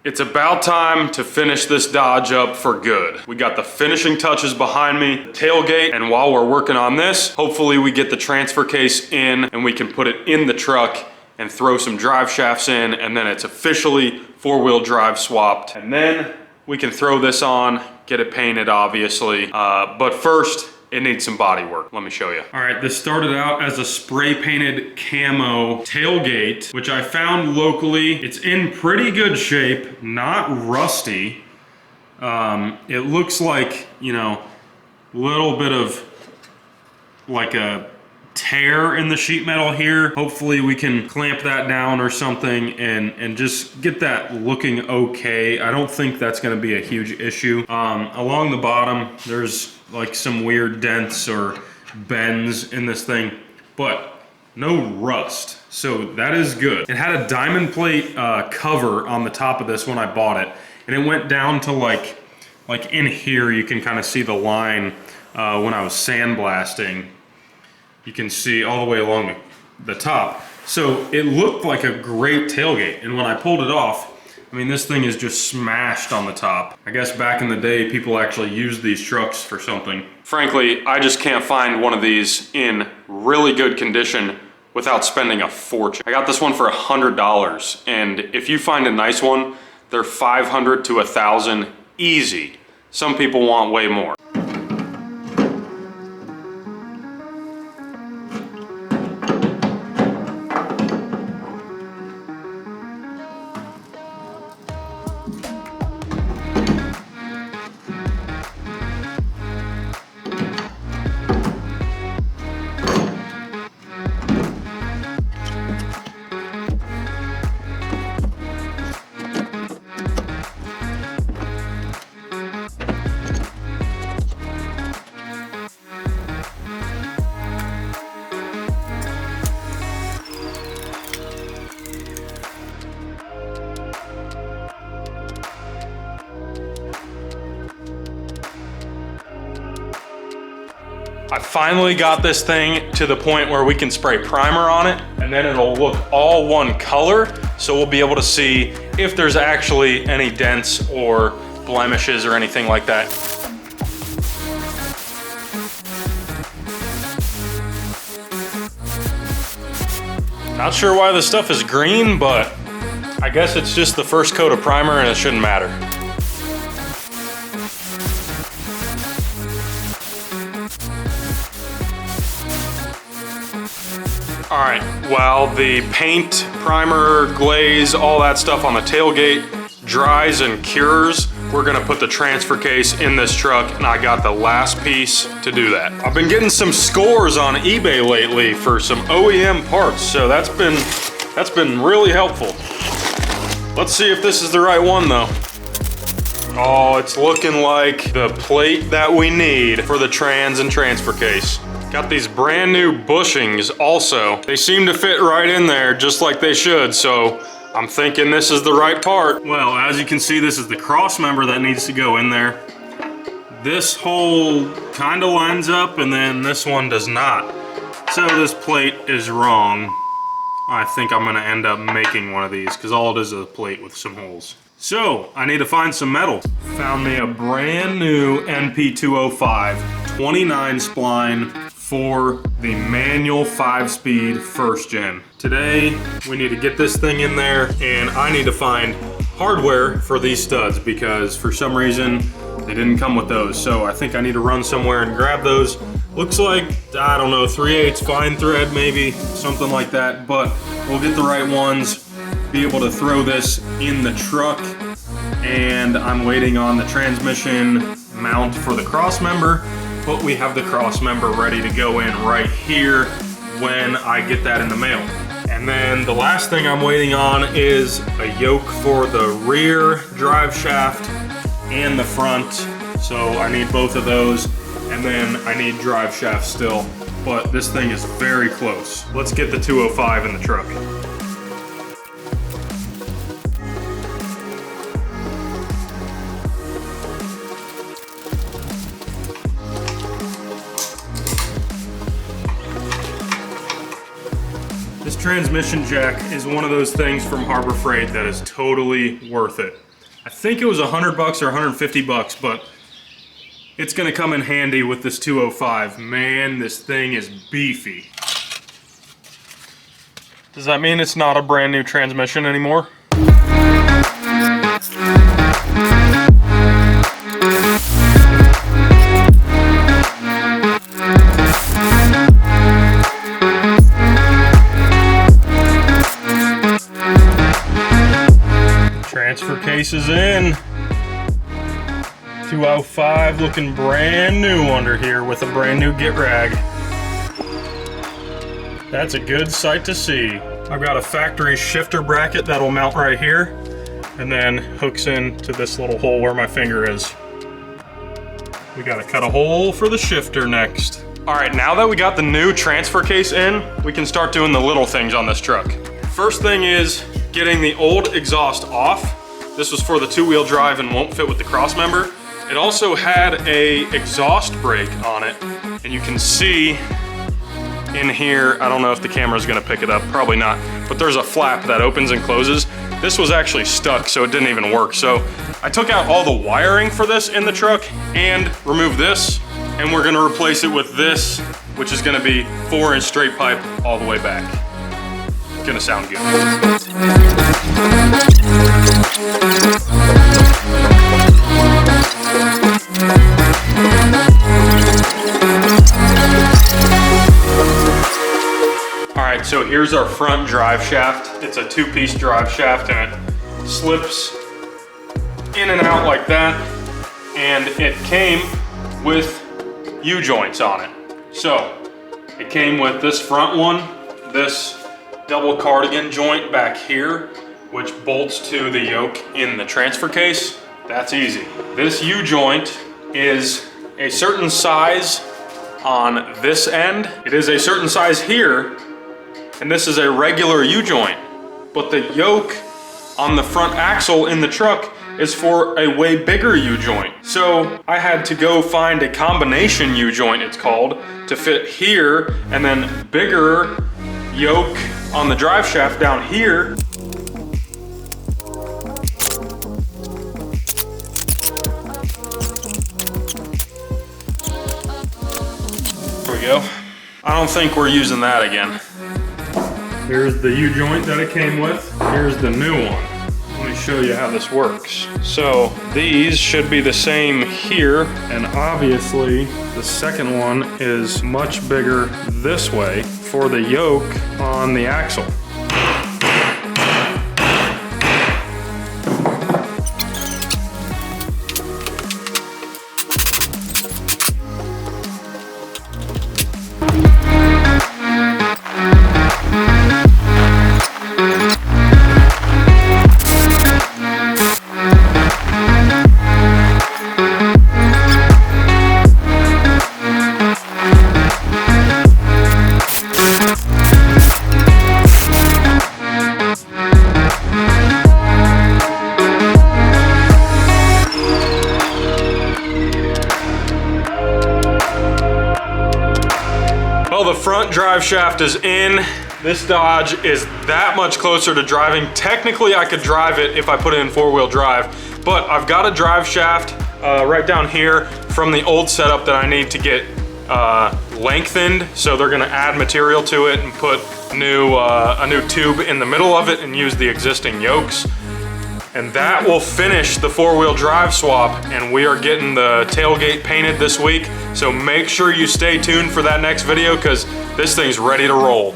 It's about time to finish this Dodge up for good. We got the finishing touches behind me, the tailgate, and while we're working on this, hopefully we get the transfer case in and we can put it in the truck and throw some drive shafts in, and then it's officially four-wheel drive swapped. And then we can throw this on, get it painted obviously, but first, it needs some body work. Let me show you. All right, this started out as a spray painted camo tailgate, which I found locally. It's in pretty good shape, not rusty. It looks like, you know, a little bit of like a tear in the sheet metal here. Hopefully we can clamp that down or something and just get that looking okay. I don't think that's gonna be a huge issue. Along the bottom, there's like some weird dents or bends in this thing, but no rust, so that is good. It had a diamond plate cover on the top of this when I bought it, and it went down to like in here. You can kind of see the line when I was sandblasting. You can see all the way along the top. So it looked like a great tailgate, and when I pulled it off, I mean, this thing is just smashed on the top. I guess back in the day, people actually used these trucks for something. Frankly, I just can't find one of these in really good condition without spending a fortune. I got this one for $100, and if you find a nice one, they're $500 to $1,000 easy. Some people want way more. I finally got this thing to the point where we can spray primer on it, and then it'll look all one color, so we'll be able to see if there's actually any dents or blemishes or anything like that. Not sure why this stuff is green, but I guess it's just the first coat of primer and it shouldn't matter. All right, while the paint, primer, glaze, all that stuff on the tailgate dries and cures, we're gonna put the transfer case in this truck, and I got the last piece to do that. I've been getting some scores on eBay lately for some OEM parts, so that's been really helpful. Let's see if this is the right one though. Oh, it's looking like the plate that we need for the trans and transfer case. Got these brand new bushings also. They seem to fit right in there just like they should, so I'm thinking this is the right part. Well, as you can see, this is the cross member that needs to go in there. This hole kind of lines up and then this one does not. So this plate is wrong. I think I'm gonna end up making one of these because all it is a plate with some holes. So I need to find some metal. Found me a brand new NP205 29 spline for the manual 5-speed first gen. Today, we need to get this thing in there, and I need to find hardware for these studs because for some reason, they didn't come with those. So I think I need to run somewhere and grab those. Looks like, I don't know, 3/8 fine thread maybe, something like that, but we'll get the right ones, be able to throw this in the truck, and I'm waiting on the transmission mount for the cross member. But we have the cross member ready to go in right here when I get that in the mail. And then the last thing I'm waiting on is a yoke for the rear drive shaft and the front. So I need both of those, and then I need drive shaft still. But this thing is very close. Let's get the 205 in the truck. This transmission jack is one of those things from Harbor Freight that is totally worth it. I think it was $100 or $150, but it's gonna come in handy with this 205. Man, this thing is beefy. Does that mean it's not a brand new transmission anymore? Transfer case is in. 205 looking brand new under here with a brand new Getrag. That's a good sight to see. I've got a factory shifter bracket that'll mount right here and then hooks into this little hole where my finger is. We gotta cut a hole for the shifter next. All right, now that we got the new transfer case in, we can start doing the little things on this truck. First thing is getting the old exhaust off. This was for the two-wheel drive and won't fit with the cross member. It also had a exhaust brake on it, and you can see in here, I don't know if the camera's gonna pick it up, probably not, but there's a flap that opens and closes. This was actually stuck, so it didn't even work. So I took out all the wiring for this in the truck and removed this, and we're gonna replace it with this, which is gonna be 4-inch straight pipe all the way back. It's gonna sound good. Alright, so here's our front drive shaft. It's a two-piece drive shaft and it slips in and out like that. And it came with U-joints on it. So, it came with this front one, this double cardigan joint back here, which bolts to the yoke in the transfer case. That's easy. This U-joint is a certain size on this end. It is a certain size here, and this is a regular U-joint. But the yoke on the front axle in the truck is for a way bigger U-joint. So I had to go find a combination U-joint, it's called, to fit here, and then bigger yoke on the drive shaft down here. There we go. I don't think we're using that again. Here's the U-joint that it came with. Here's the new one. Let me show you how this works. So these should be the same here, and obviously the second one is much bigger this way for the yoke on the axle. Well, the front drive shaft is in. This Dodge is that much closer to driving. Technically, I could drive it if I put it in 4-wheel drive, but I've got a drive shaft right down here from the old setup that I need to get lengthened. So they're gonna add material to it and put a new tube in the middle of it and use the existing yokes. And that will finish the 4-wheel drive swap, and we are getting the tailgate painted this week. So make sure you stay tuned for that next video, because this thing's ready to roll.